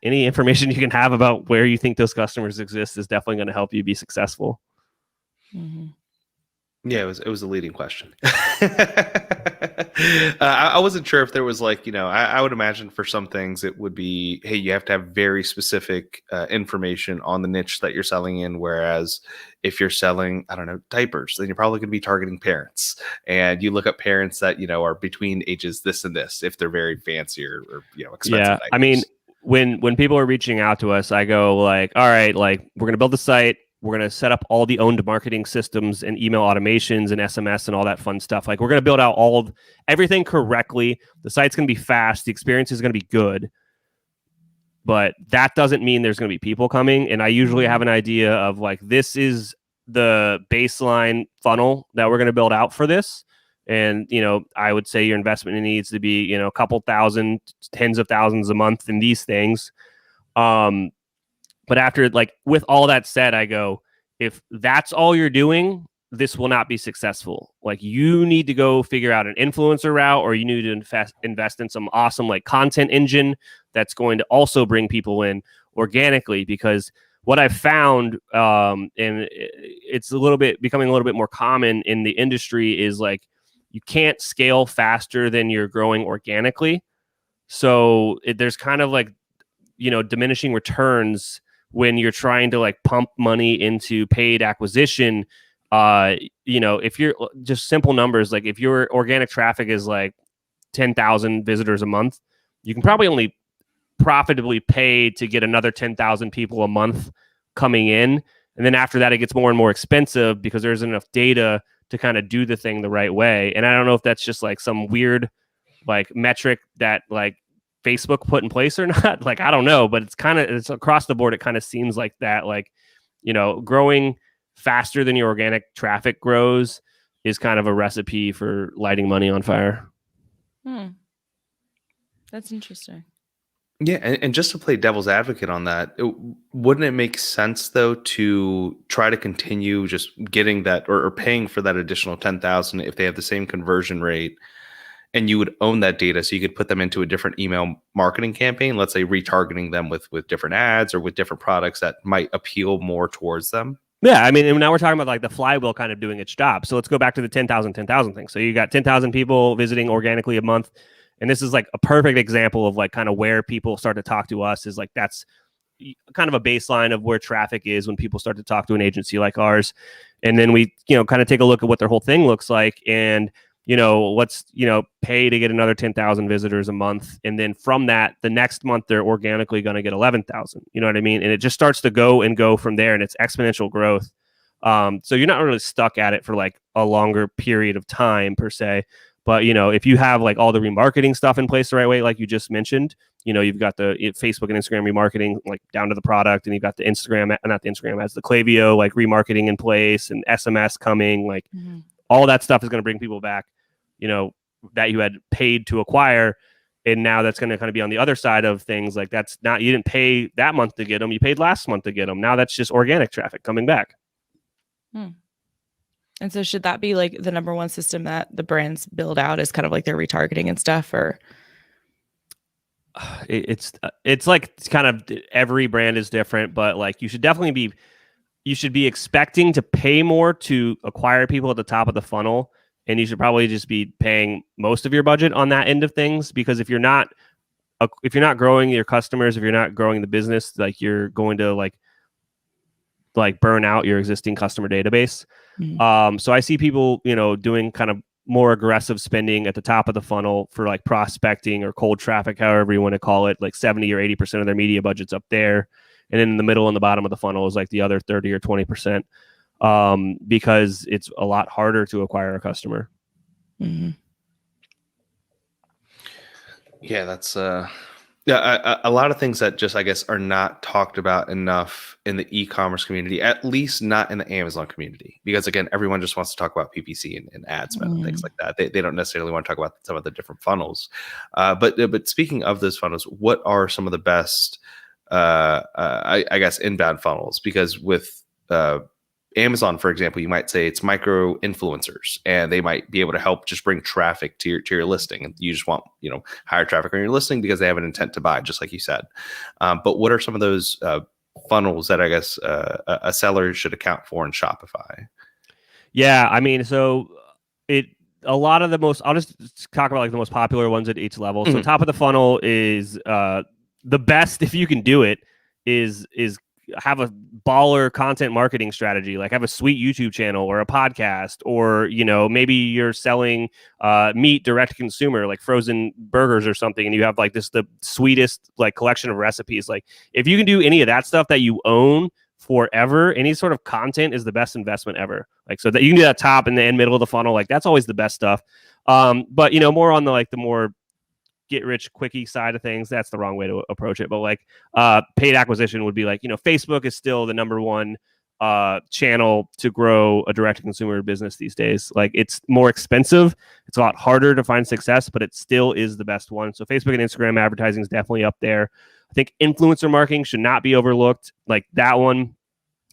any information you can have about where you think those customers exist is definitely going to help you be successful. Mm-hmm. Yeah, it was a leading question. I wasn't sure if there was I would imagine for some things it would be, hey, you have to have very specific information on the niche that you're selling in. Whereas if you're selling, I don't know, diapers, then you're probably going to be targeting parents. And you look at parents that, are between ages this and this, if they're very fancy or expensive. Yeah, diapers. I mean, when people are reaching out to us, I go all right, we're going to build the site. We're going to set up all the owned marketing systems and email automations and SMS and all that fun stuff. We're going to build out everything correctly. The site's going to be fast. The experience is going to be good. But that doesn't mean there's going to be people coming. And I usually have an idea of this is the baseline funnel that we're going to build out for this. And, I would say your investment needs to be, a couple thousand, tens of thousands a month in these things. But after, with all that said, I go, if that's all you're doing, this will not be successful. You need to go figure out an influencer route, or you need to invest in some awesome, content engine that's going to also bring people in organically. Because what I've found, and it's becoming a little bit more common in the industry, is you can't scale faster than you're growing organically. So there's kind of diminishing returns when you're trying to pump money into paid acquisition. If you're just simple numbers, if your organic traffic is 10,000 visitors a month, you can probably only profitably pay to get another 10,000 people a month coming in. And then after that, it gets more and more expensive because there's enough data to kind of do the thing the right way. And I don't know if that's just some weird metric that Facebook put in place or not. I don't know, but it's across the board. It kind of seems like that, growing faster than your organic traffic grows is kind of a recipe for lighting money on fire. That's interesting. Yeah, and just to play devil's advocate on that, wouldn't it make sense though to try to continue just getting that or paying for that additional 10,000 if they have the same conversion rate, and you would own that data so you could put them into a different email marketing campaign, let's say retargeting them with different ads or with different products that might appeal more towards them? Yeah, I mean, and now we're talking about like the flywheel kind of doing its job. So let's go back to the 10,000 thing. So you got 10,000 people visiting organically a month. And this is like a perfect example of like kind of where people start to talk to us, is like that's kind of a baseline of where traffic is when people start to talk to an agency like ours. And then we, kind of take a look at what their whole thing looks like. And, let's, pay to get another 10,000 visitors a month. And then from that, the next month, they're organically going to get 11,000. You know what I mean? And it just starts to go from there, and it's exponential growth. So you're not really stuck at it for like a longer period of time per se. But, if you have like all the remarketing stuff in place the right way, like you just mentioned, you've got the Facebook and Instagram remarketing like down to the product, and you've got the not the Instagram ads, the Klaviyo like remarketing in place, and SMS coming, like all that stuff is going to bring people back, that you had paid to acquire. And now that's going to kind of be on the other side of things. Like that's not, you didn't pay that month to get them, you paid last month to get them. Now that's just organic traffic coming back. And so should that be like the number one system that the brands build out, is kind of like their retargeting and stuff? Or it's like it's kind of every brand is different, but like you should be expecting to pay more to acquire people at the top of the funnel. And you should probably just be paying most of your budget on that end of things, because if you're not growing your customers, if you're not growing the business, like you're going to like burn out your existing customer database. So I see people, doing kind of more aggressive spending at the top of the funnel for like prospecting or cold traffic, however you want to call it, like 70 or 80% of their media budget's up there. And then in the middle and the bottom of the funnel is like the other 30 or 20%, because it's a lot harder to acquire a customer. Yeah, that's a lot of things that just, I guess, are not talked about enough in the e-commerce community, at least not in the Amazon community, because again, everyone just wants to talk about PPC and ad spend and things like that. They don't necessarily want to talk about some of the different funnels. But speaking of those funnels, what are some of the best, I guess, inbound funnels? Because with Amazon, for example, you might say it's micro influencers, and they might be able to help just bring traffic to your listing. And you just want, higher traffic on your listing because they have an intent to buy, just like you said. But what are some of those funnels that I guess a seller should account for in Shopify? Yeah, I mean, so a lot of the most, I'll just talk about like the most popular ones at each level. So top of the funnel is the best, if you can do it, is have a baller content marketing strategy, like have a sweet YouTube channel or a podcast, or, maybe you're selling meat direct to consumer, like frozen burgers or something. And you have like the sweetest like collection of recipes. Like if you can do any of that stuff that you own forever, any sort of content is the best investment ever. Like, so that you can do that top and the end middle of the funnel, like that's always the best stuff. But more on the more get rich quickie side of things, that's the wrong way to approach it. But like paid acquisition would be like, Facebook is still the number one channel to grow a direct to consumer business these days. Like it's more expensive, it's a lot harder to find success, but it still is the best one. So Facebook and Instagram advertising is definitely up there. I think influencer marketing should not be overlooked. Like that one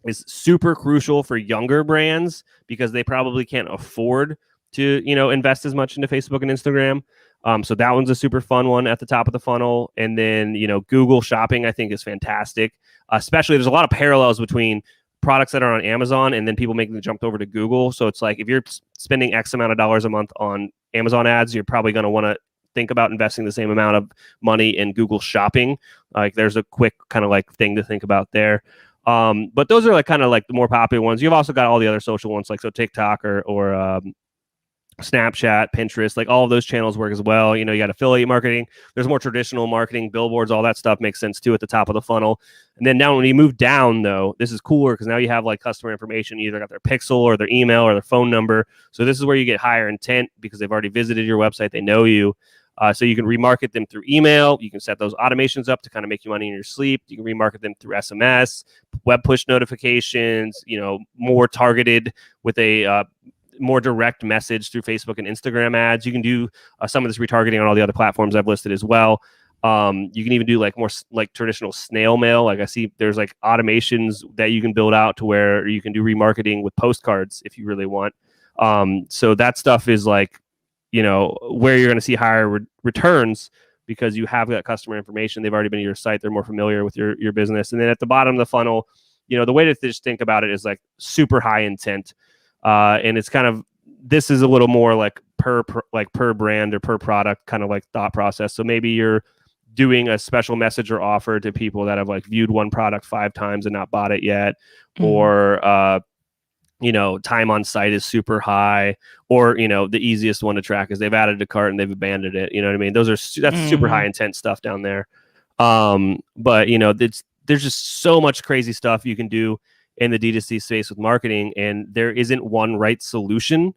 is super crucial for younger brands, because they probably can't afford to invest as much into Facebook and Instagram. So that one's a super fun one at the top of the funnel. And then, Google Shopping, I think, is fantastic. Especially, there's a lot of parallels between products that are on Amazon and then people making the jump over to Google. So it's like, if you're spending X amount of dollars a month on Amazon ads, you're probably going to want to think about investing the same amount of money in Google Shopping. Like there's a quick kind of like thing to think about there. But those are like kind of like the more popular ones. You've also got all the other social ones, like so TikTok or Snapchat, Pinterest, like all of those channels work as well. You got affiliate marketing. There's more traditional marketing, billboards, all that stuff makes sense too at the top of the funnel. And then now when you move down, though, this is cooler because now you have like customer information. You either got their pixel or their email or their phone number. So this is where you get higher intent because they've already visited your website. They know you. So you can remarket them through email. You can set those automations up to kind of make you money in your sleep. You can remarket them through SMS, web push notifications, more targeted with a more direct message through Facebook and Instagram ads. You can do some of this retargeting on all the other platforms I've listed as well. You can even do like more like traditional snail mail. Like I see there's like automations that you can build out to where you can do remarketing with postcards if you really want. So that stuff is like, where you're going to see higher returns because you have that customer information. They've already been to your site. They're more familiar with your business. And then at the bottom of the funnel, the way to just think about it is like super high intent. And it's kind of, this is a little more like per brand or per product kind of like thought process. So maybe you're doing a special message or offer to people that have like viewed one product 5 times and not bought it yet, or time on site is super high, or the easiest one to track is they've added a cart and they've abandoned it. You know what I mean? That's super high intent stuff down there. But there's just so much crazy stuff you can do in the D2C space with marketing, and there isn't one right solution.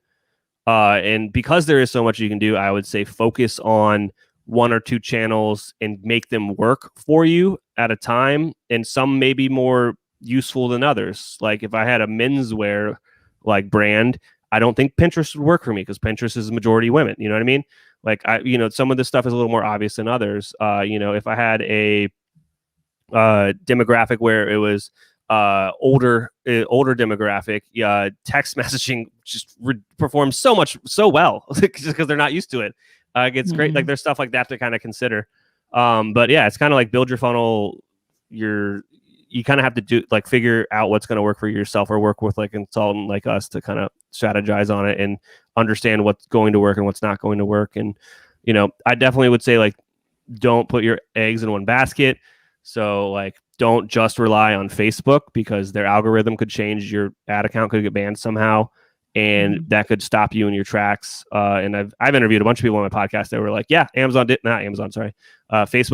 And because there is so much you can do, I would say focus on 1 or 2 channels and make them work for you at a time. And some may be more useful than others. Like if I had a menswear like brand, I don't think Pinterest would work for me because Pinterest is a majority women. You know what I mean? Like some of this stuff is a little more obvious than others. If I had a demographic where it was older demographic, text messaging just performs so well just because they're not used to it. It's great. Like there's stuff like that to kind of consider. But yeah, it's kind of like build your funnel. You kind of have to do like figure out what's going to work for yourself, or work with like a consultant like us to kind of strategize on it and understand what's going to work and what's not going to work. And, I definitely would say like, don't put your eggs in one basket. So like, don't just rely on Facebook because their algorithm could change. Your ad account could get banned somehow, and that could stop you in your tracks. And I've interviewed a bunch of people on my podcast that were like, yeah, Facebook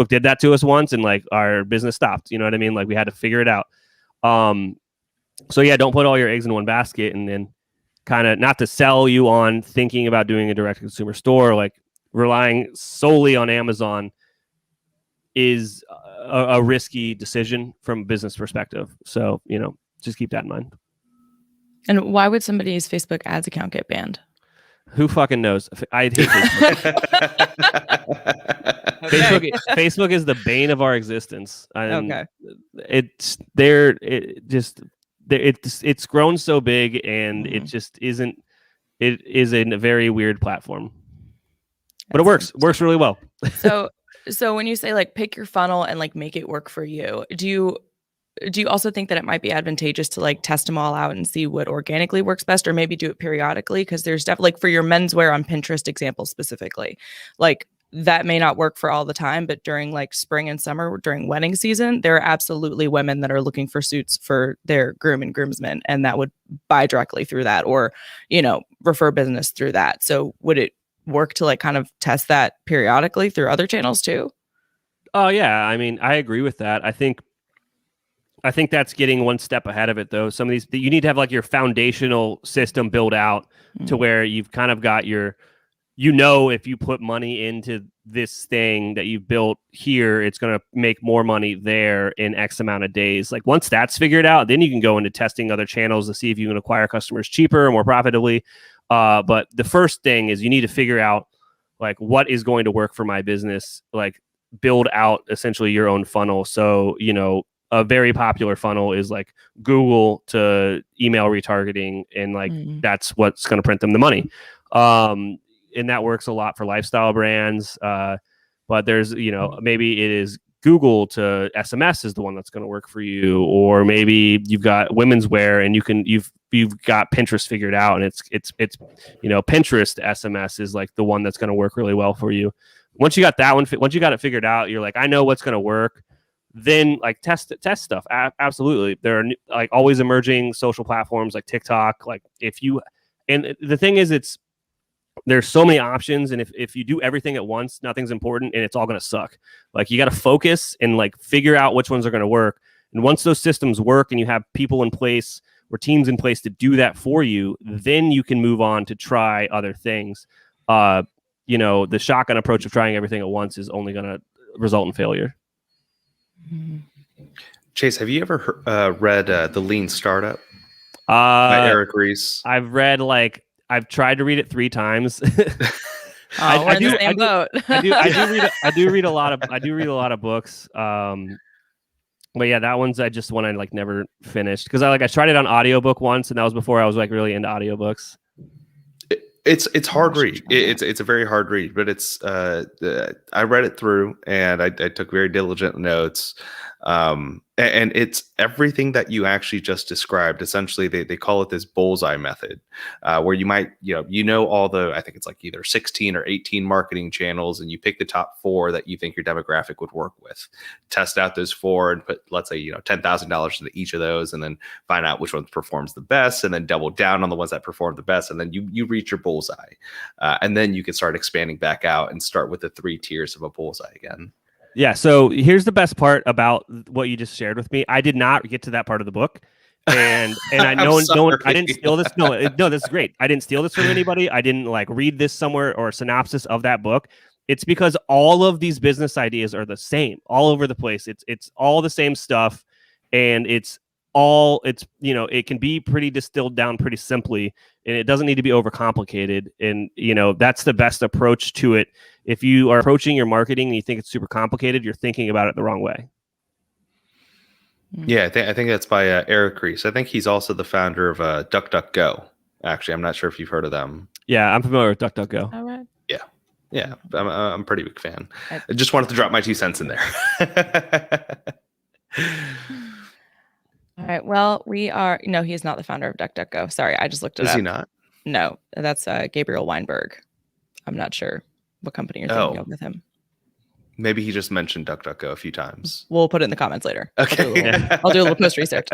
did that to us once, and like our business stopped. You know what I mean? Like we had to figure it out. So yeah, don't put all your eggs in one basket, and then kind of, not to sell you on thinking about doing a direct consumer store, like relying solely on Amazon is a risky decision from a business perspective. So, just keep that in mind. And why would somebody's Facebook ads account get banned? Who fucking knows? I hate Facebook. Facebook is the bane of our existence. Okay. It's grown so big, and it just isn't. It is a very weird platform, but it works really well. So when you say like pick your funnel and like make it work for you, do you also think that it might be advantageous to like test them all out and see what organically works best, or maybe do it periodically? Because there's definitely, like for your menswear on Pinterest example specifically, like that may not work for all the time, but during like spring and summer, during wedding season, there are absolutely women that are looking for suits for their groom and groomsmen, and that would buy directly through that, or, refer business through that. So would it work to like kind of test that periodically through other channels too? Oh yeah. I mean, I agree with that. I think that's getting one step ahead of it though. Some of these, you need to have like your foundational system built out to where you've kind of got your, if you put money into this thing that you've built here, it's going to make more money there in X amount of days. Like once that's figured out, then you can go into testing other channels to see if you can acquire customers cheaper or more profitably. But the first thing is you need to figure out like what is going to work for my business, like build out essentially your own funnel. So, a very popular funnel is like Google to email retargeting, and like that's what's going to print them the money. And that works a lot for lifestyle brands. But there's, maybe it is Google to SMS is the one that's going to work for you, or maybe you've got women's wear and you've got Pinterest figured out, and it's Pinterest to SMS is like the one that's going to work really well for you. Once you got that one, once you got it figured out, you're like, I know what's going to work. Then like test stuff. Absolutely, there are like always emerging social platforms like TikTok. Like and the thing is, there's so many options, and if you do everything at once, nothing's important, and it's all going to suck. Like you got to focus and like figure out which ones are going to work. And once those systems work and you have people in place or teams in place to do that for you, then you can move on to try other things. The shotgun approach of trying everything at once is only going to result in failure. Chase, have you ever read The Lean Startup by Eric Ries? I've tried to read it 3 times. Oh, we're in the same boat. I do read a lot of books. But yeah, that one's just one I like never finished because I tried it on audiobook once, and that was before I was like really into audiobooks. It's hard read. It's a very hard read, but it's I read it through and I took very diligent notes. And it's everything that you actually just described. Essentially, they call it this bullseye method, where you might, all the, I think it's like either 16 or 18 marketing channels, and you pick the top 4 that you think your demographic would work with. Test out those 4 and put, let's say, $10,000 into each of those, and then find out which one performs the best, and then double down on the ones that perform the best, and then you reach your bullseye, and then you can start expanding back out and start with the 3 tiers of a bullseye again. Yeah. So here's the best part about what you just shared with me. I did not get to that part of the book, and I know I didn't steal this. No, this is great. I didn't steal this from anybody. I didn't read this somewhere or a synopsis of that book. It's because all of these business ideas are the same all over the place. It's all the same stuff, and it can be pretty distilled down pretty simply, and it doesn't need to be overcomplicated. And that's the best approach to it. If you are approaching your marketing and you think it's super complicated, you're thinking about it the wrong way. Yeah, I think that's by Eric Ries. I think he's also the founder of DuckDuckGo. Actually, I'm not sure if you've heard of them. Yeah, I'm familiar with DuckDuckGo. All right. Yeah, I'm a pretty big fan. I just wanted to drop my 2 cents in there. All right. Well, no, he's not the founder of DuckDuckGo. Sorry, I just looked it up. Is he not? No, that's Gabriel Weinberg. I'm not sure what company you're thinking of with him. Maybe he just mentioned DuckDuckGo a few times. We'll put it in the comments later. Okay. I'll do a little post research.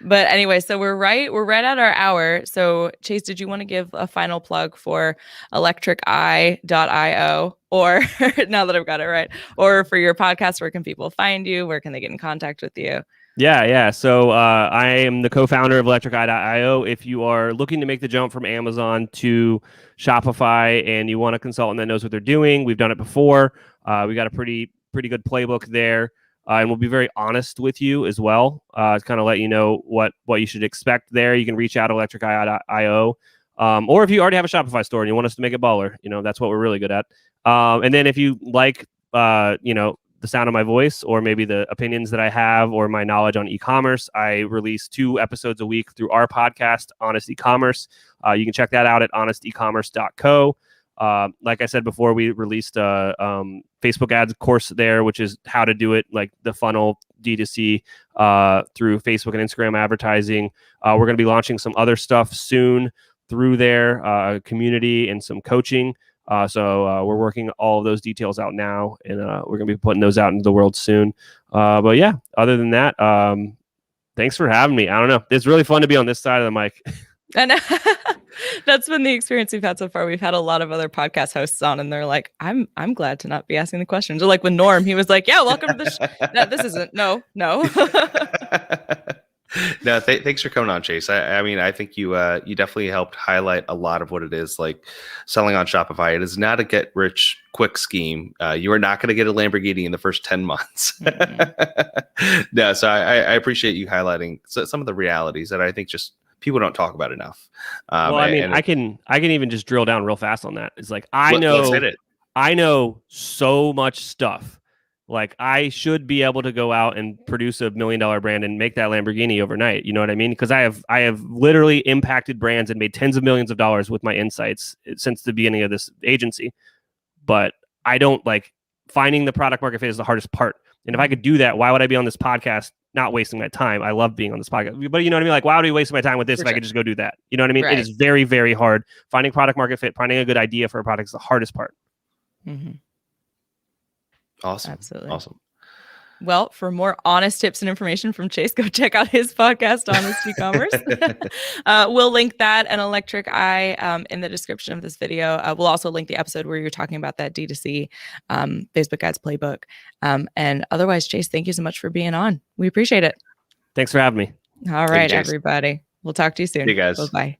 But anyway, so we're right at our hour. So Chase, did you want to give a final plug for electriceye.io, or now that I've got it right, or for your podcast? Where can people find you? Where can they get in contact with you? Yeah. So I am the co-founder of electriceye.io. If you are looking to make the jump from Amazon to Shopify and you want a consultant that knows what they're doing, we've done it before. We got a pretty good playbook there. And we'll be very honest with you as well, to kind of let you know what you should expect there. You can reach out to electriceye.io. Or if you already have a Shopify store and you want us to make it baller, that's what we're really good at. And then if you like, the sound of my voice, or maybe the opinions that I have, or my knowledge on e-commerce, I release 2 episodes a week through our podcast, Honest Ecommerce. You can check that out at honestecommerce.co. Like I said before, we released a Facebook ads course there, which is how to do it, like the funnel D2C through Facebook and Instagram advertising. We're going to be launching some other stuff soon through there, community and some coaching. So we're working all of those details out now, and we're going to be putting those out into the world soon. But yeah, other than that, thanks for having me. I don't know. It's really fun to be on this side of the mic. And that's been the experience we've had so far. We've had a lot of other podcast hosts on, and they're like, I'm glad to not be asking the questions. Or like with Norm, he was like, yeah, welcome to the no, this isn't. No. No, thanks for coming on, Chase. I mean, I think you definitely helped highlight a lot of what it is like selling on Shopify. It is not a get rich quick scheme. You are not going to get a Lamborghini in the first 10 months. Mm-hmm. No, so I appreciate you highlighting some of the realities that I think just people don't talk about enough. Well, I mean, I can even just drill down real fast on that. It's like let's hit it. I know so much stuff. Like, I should be able to go out and produce $1 million brand and make that Lamborghini overnight. You know what I mean? Because I have literally impacted brands and made tens of millions of dollars with my insights since the beginning of this agency. But I don't finding the product market fit is the hardest part. And if I could do that, why would I be on this podcast not wasting my time? I love being on this podcast. But you know what I mean? Like, why would I waste my time with this if I could just go do that? You know what I mean? Right. It is very, very hard. Finding product market fit, finding a good idea for a product is the hardest part. Mm-hmm. Awesome. Absolutely. Awesome. Well, for more honest tips and information from Chase, go check out his podcast, Honest Ecommerce. We'll link that and Electric Eye in the description of this video. We'll also link the episode where you're talking about that D2C Facebook ads playbook. And otherwise, Chase, thank you so much for being on. We appreciate it. Thanks for having me. All right, everybody. We'll talk to you soon. See you guys. Bye-bye.